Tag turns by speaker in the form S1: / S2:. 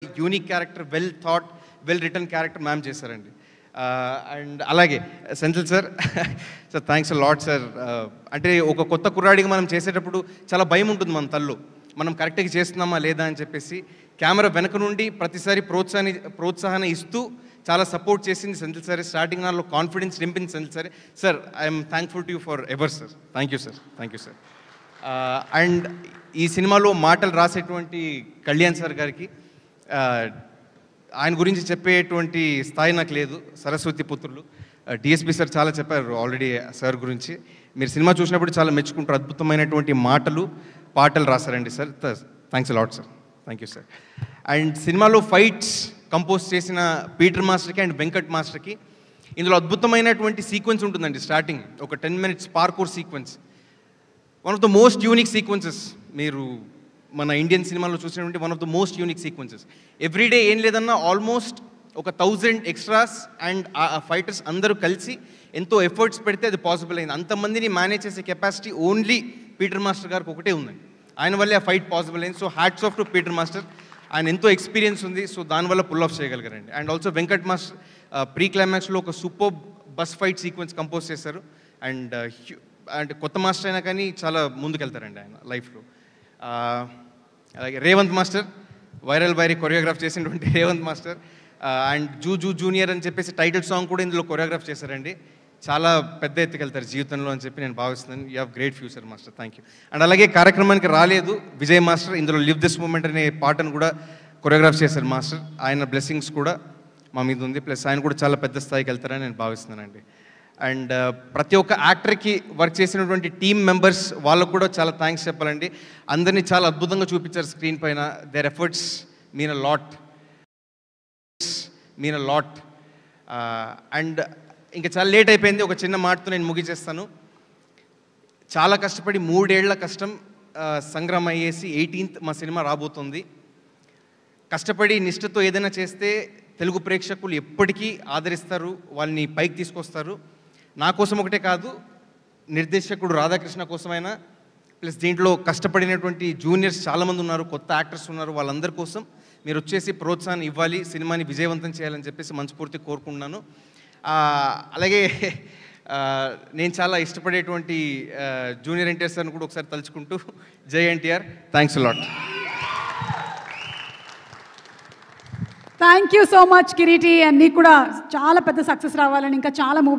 S1: Unique character, well thought, well return character ma'am చేశారండి. And అలాగే Senthil sir, sir thanks lot sir. అంటే ఒక కొత్త కుర్రాడికి మనం చేసేటప్పుడు చాలా భయం ఉంటుంది మన తల్లు, మనం కరెక్ట్గా చేస్తున్నామా లేదా అని చెప్పేసి. కెమెరా వెనక నుండి ప్రతిసారి ప్రోత్సాహన ఇస్తూ చాలా సపోర్ట్ చేసింది సెంథిల్ సార్. స్టార్టింగ్ నాలో కాన్ఫిడెన్స్ నింపింది Senthil sir. Sir I'm thankful to you for ever sir. Thank you sir, thank you sir. And ఈ సినిమాలో మాటలు రాసేటువంటి కళ్యాణ్ సార్ గారికి, ఆయన గురించి చెప్పేటువంటి స్థాయి నాకు లేదు. సరస్వతి పుత్రులు డిఎస్పి సార్ చాలా చెప్పారు ఆల్రెడీ సార్ గురించి. మీరు సినిమా చూసినప్పుడు చాలా మెచ్చుకుంటారు. అద్భుతమైనటువంటి మాటలు, పాటలు రాశారండి sir. Thanks lot sir, thank you sir. And సినిమాలో ఫైట్స్ కంపోజ్ చేసిన పీటర్ మాస్టర్కి అండ్ వెంకట్ మాస్టర్కి. ఇందులో అద్భుతమైనటువంటి సీక్వెన్స్ ఉంటుందండి. స్టార్టింగ్ ఒక 10 minutes parkour sequence, one of the most unique sequences. మీరు మన ఇండియన్ సినిమాలో చూసినటువంటి one of the most unique sequences. Everyday ఏం లేదన్నా ఆల్మోస్ట్ ఒక 1000 ఎక్స్ట్రాస్ అండ్ ఆ ఫైటర్స్ అందరూ కలిసి ఎంతో ఎఫర్ట్స్ పెడితే అది పాసిబుల్ అయింది. అంతమందిని మేనేజ్ చేసే కెపాసిటీ ఓన్లీ పీటర్ మాస్టర్ గారికి ఒకటే ఉందండి. ఆయన వల్లే ఆ ఫైట్ పాసిబుల్ అయింది. So hats off to Peter master. ఆయన ఎంతో ఎక్స్పీరియన్స్ ఉంది, సో దానివల్ల పుల్ ఆఫ్ చేయగలిగారండి. And also Venkat master pre క్లైమాక్స్లో ఒక super bus fight sequence compose చేశారు. అండ్ అంటే కొత్త మాస్టర్ అయినా కానీ చాలా ముందుకెళ్తారండి ఆయన లైఫ్లో. అలాగే రేవంత్ మాస్టర్, వైరల్ వైరీ కొరియోగ్రాఫ్ చేసినటువంటి Revanth master. And zoo junior అని చెప్పేసి టైటిల్ సాంగ్ కూడా ఇందులో కొరియోగ్రాఫ్ చేశారండి. చాలా పెద్ద ఎత్తుకెళ్తారు జీవితంలో అని చెప్పి నేను భావిస్తున్నాను. You have great future master, thank you. And అలాగే కార్యక్రమానికి రాలేదు విజయ్ మాస్టర్, ఇందులో లివ్ దిస్ మూమెంట్ అనే పాటను కూడా కొరియోగ్రాఫ్ చేశారు మాస్టర్. ఆయన బ్లెస్సింగ్స్ కూడా మా మీద ఉంది. ప్లస్ ఆయన కూడా చాలా పెద్ద స్థాయికి వెళ్తారని నేను భావిస్తున్నానండి. అండ్ ప్రతి ఒక్క యాక్టర్కి వర్క్ చేసినటువంటి టీమ్ మెంబర్స్ వాళ్ళకు కూడా చాలా థ్యాంక్స్ చెప్పాలండి. అందరినీ చాలా అద్భుతంగా చూపించారు స్క్రీన్ పైన. Their efforts mean a lot. And ఇంకా చాలా లేట్ అయిపోయింది. ఒక చిన్న మాటతో నేను ముగిచేస్తాను. చాలా కష్టపడి 3 ఏళ్ల కష్టం సంగ్రామం అయ్యేసి 18th మా సినిమా రాబోతుంది. కష్టపడి నిష్ఠతో ఏదైనా చేస్తే తెలుగు ప్రేక్షకులు ఎప్పటికీ ఆదరిస్తారు, వాళ్ళని పైకి తీసుకొస్తారు. నా కోసం ఒకటే కాదు, నిర్దేశకుడు రాధాకృష్ణ కోసమైనా, ప్లస్ దీంట్లో కష్టపడినటువంటి జూనియర్స్ చాలామంది ఉన్నారు, కొత్త యాక్టర్స్ ఉన్నారు, వాళ్ళందరి కోసం మీరు వచ్చేసి ప్రోత్సాహాన్ని ఇవ్వాలి, సినిమాని విజయవంతం చేయాలని చెప్పేసి మనస్ఫూర్తి కోరుకుంటున్నాను. అలాగే నేను చాలా ఇష్టపడేటువంటి జూనియర్ ఎన్టీఆర్ సార్ని కూడా ఒకసారి తలుచుకుంటూ, జై NTR, thanks lot.
S2: Thank you so much Kireeti. And నీకు కూడా చాలా పెద్ద సక్సెస్ రావాలని, ఇంకా చాలా